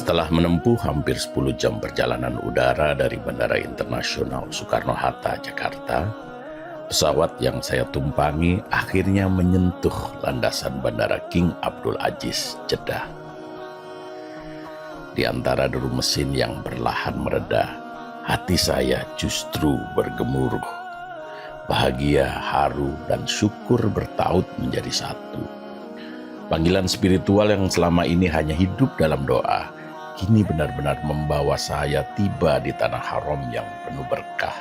Setelah menempuh hampir 10 jam perjalanan udara dari Bandara Internasional Soekarno-Hatta, Jakarta, pesawat yang saya tumpangi akhirnya menyentuh landasan Bandara King Abdul Aziz, Jeddah. Di antara deru mesin yang perlahan mereda, hati saya justru bergemuruh. Bahagia, haru, dan syukur bertaut menjadi satu. Panggilan spiritual yang selama ini hanya hidup dalam doa, kini benar-benar membawa saya tiba di tanah haram yang penuh berkah.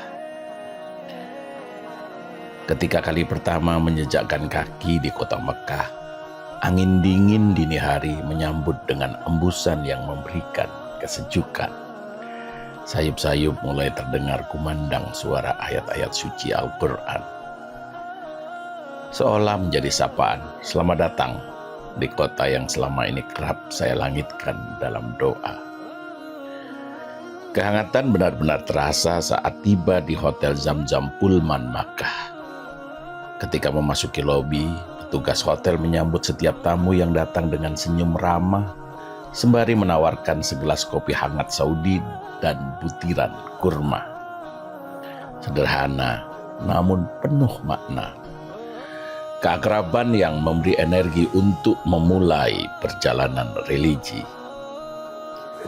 Ketika kali pertama menjejakkan kaki di kota Mekah, angin dingin dini hari menyambut dengan embusan yang memberikan kesejukan. Sayup-sayup mulai terdengar kumandang suara ayat-ayat suci Al-Quran. Seolah menjadi sapaan, selamat datang di kota yang selama ini kerap saya langitkan dalam doa. Kehangatan benar-benar terasa saat tiba di Hotel Zamzam Pullman Makkah. Ketika memasuki lobi, petugas hotel menyambut setiap tamu yang datang dengan senyum ramah, sembari menawarkan segelas kopi hangat Saudi dan butiran kurma. Sederhana, namun penuh makna. Keakraban yang memberi energi untuk memulai perjalanan religi.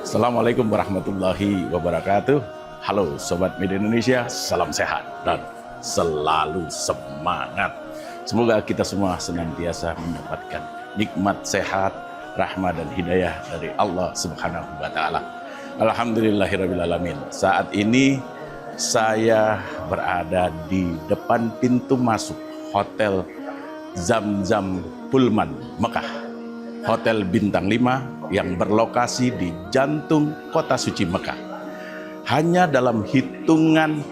Assalamualaikum warahmatullahi wabarakatuh. Halo Sobat Media Indonesia, salam sehat dan selalu semangat. Semoga kita semua senantiasa mendapatkan nikmat sehat, rahmat dan hidayah dari Allah Subhanahu wa Ta'ala. Alhamdulillahirrabbilalamin. Saat ini saya berada di depan pintu masuk Hotel Zamzam Pullman Mekah, Hotel Bintang 5 yang berlokasi di jantung kota suci Mekah. Hanya dalam hitungan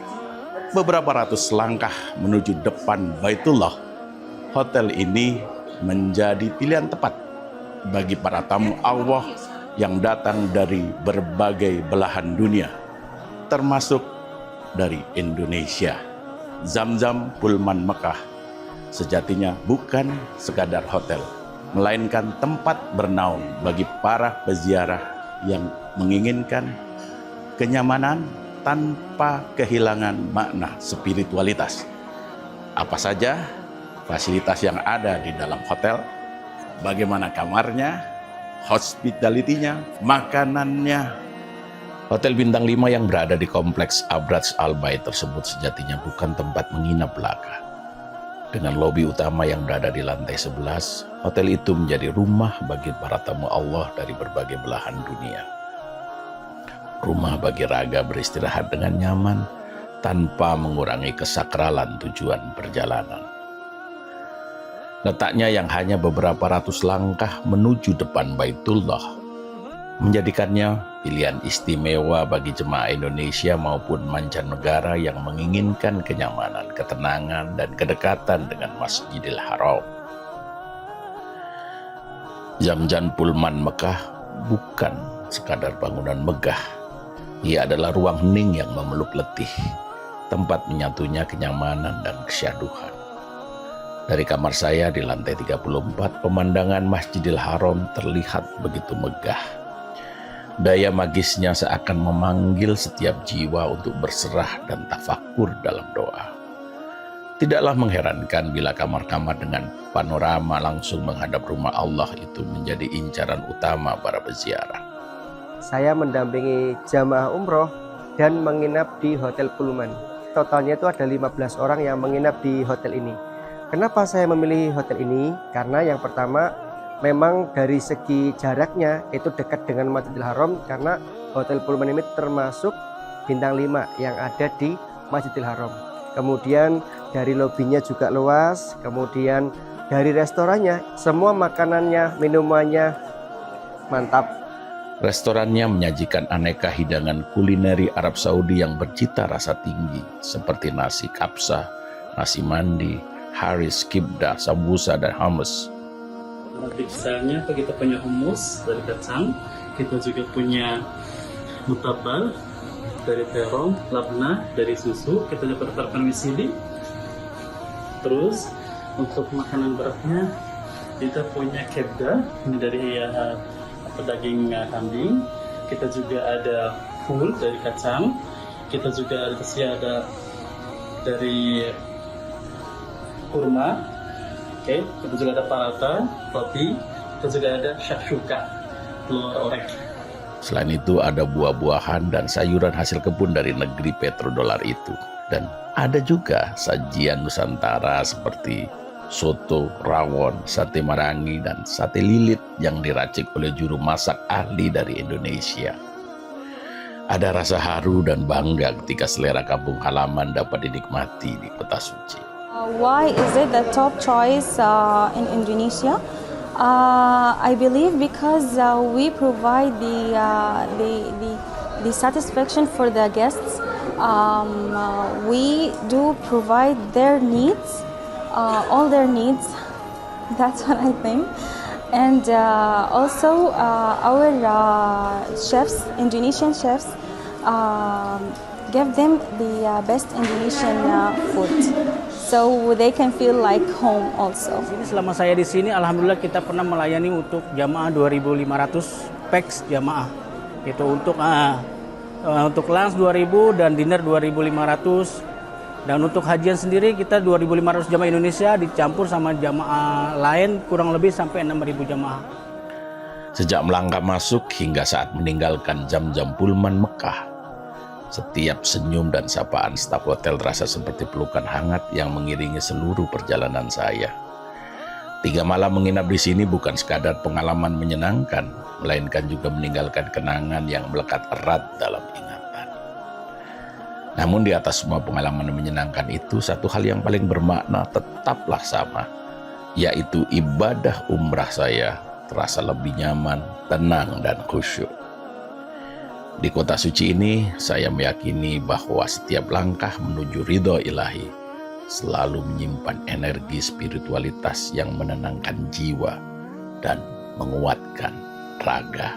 beberapa ratus langkah menuju depan Baitullah, hotel ini menjadi pilihan tepat bagi para tamu Allah yang datang dari berbagai belahan dunia, termasuk dari Indonesia. Zamzam Pullman Mekah sejatinya bukan sekadar hotel, melainkan tempat bernaung bagi para peziarah yang menginginkan kenyamanan tanpa kehilangan makna spiritualitas. Apa saja fasilitas yang ada di dalam hotel, bagaimana kamarnya, hospitality-nya, makanannya. Hotel Bintang 5 yang berada di kompleks Abraj Al-Bait tersebut sejatinya bukan tempat menginap belaka. Dengan lobi utama yang berada di lantai 11, hotel itu menjadi rumah bagi para tamu Allah dari berbagai belahan dunia. Rumah bagi raga beristirahat dengan nyaman tanpa mengurangi kesakralan tujuan perjalanan. Letaknya yang hanya beberapa ratus langkah menuju depan Baitullah menjadikannya pilihan istimewa bagi jemaah Indonesia maupun mancanegara yang menginginkan kenyamanan, ketenangan, dan kedekatan dengan Masjidil Haram. Zamzam Pullman Mekah bukan sekadar bangunan megah. Ia adalah ruang hening yang memeluk letih, tempat menyatunya kenyamanan dan kesyahduhan. Dari kamar saya di lantai 34, pemandangan Masjidil Haram terlihat begitu megah. Daya magisnya seakan memanggil setiap jiwa untuk berserah dan tafakur dalam doa. Tidaklah mengherankan bila kamar-kamar dengan panorama langsung menghadap rumah Allah itu menjadi incaran utama para peziarah. Saya mendampingi jamaah umroh dan menginap di Hotel Pullman. Totalnya itu ada 15 orang yang menginap di hotel ini. Kenapa saya memilih hotel ini? Karena yang pertama, memang dari segi jaraknya itu dekat dengan Masjidil Haram, karena Hotel Pullman ini termasuk bintang 5 yang ada di Masjidil Haram. Kemudian dari lobinya juga luas, kemudian dari restorannya, semua makanannya, minumannya mantap. Restorannya menyajikan aneka hidangan kulineri Arab Saudi yang bercita rasa tinggi seperti nasi kapsa, nasi mandi, haris, kibdah, sambusa, dan hummus. Misalnya kita punya hummus dari kacang, kita juga punya mutabal dari terong, labna dari susu, kita juga terapkan wisili. Terus untuk makanan beratnya kita punya kebda, ini dari daging kambing, kita juga ada full dari kacang, kita juga ada dari kurma, oke, kita juga ada paratha, roti, kita juga ada shakshuka, telur orek. Selain itu ada buah-buahan dan sayuran hasil kebun dari negeri petrodolar itu. Dan ada juga sajian Nusantara seperti soto, rawon, sate marangi, dan sate lilit yang diracik oleh juru masak ahli dari Indonesia. Ada rasa haru dan bangga ketika selera kampung halaman dapat dinikmati di Kota Suci. Why is it the top choice in Indonesia? I believe because we provide the satisfaction for the guests. We do provide their needs, all their needs. That's what I think. And also our chefs, Indonesian chefs, give them the best Indonesian food, so they can feel like home also. Ini selama saya di sini, alhamdulillah kita pernah melayani untuk jamaah 2.500 peks jamaah. Itu untuk lunch 2.000 dan dinner 2.500. Dan untuk hajian sendiri kita 2.500 jamaah Indonesia dicampur sama jamaah lain kurang lebih sampai 6.000 jamaah. Sejak melangkah masuk hingga saat meninggalkan jam-jam Pullman Mekah, setiap senyum dan sapaan staf hotel terasa seperti pelukan hangat yang mengiringi seluruh perjalanan saya. 3 malam menginap di sini bukan sekadar pengalaman menyenangkan, melainkan juga meninggalkan kenangan yang melekat erat dalam ingatan. Namun di atas semua pengalaman menyenangkan itu, satu hal yang paling bermakna tetaplah sama, yaitu ibadah umrah saya terasa lebih nyaman, tenang, dan khusyuk. Di Kota Suci ini, saya meyakini bahwa setiap langkah menuju ridho ilahi selalu menyimpan energi spiritualitas yang menenangkan jiwa dan menguatkan raga.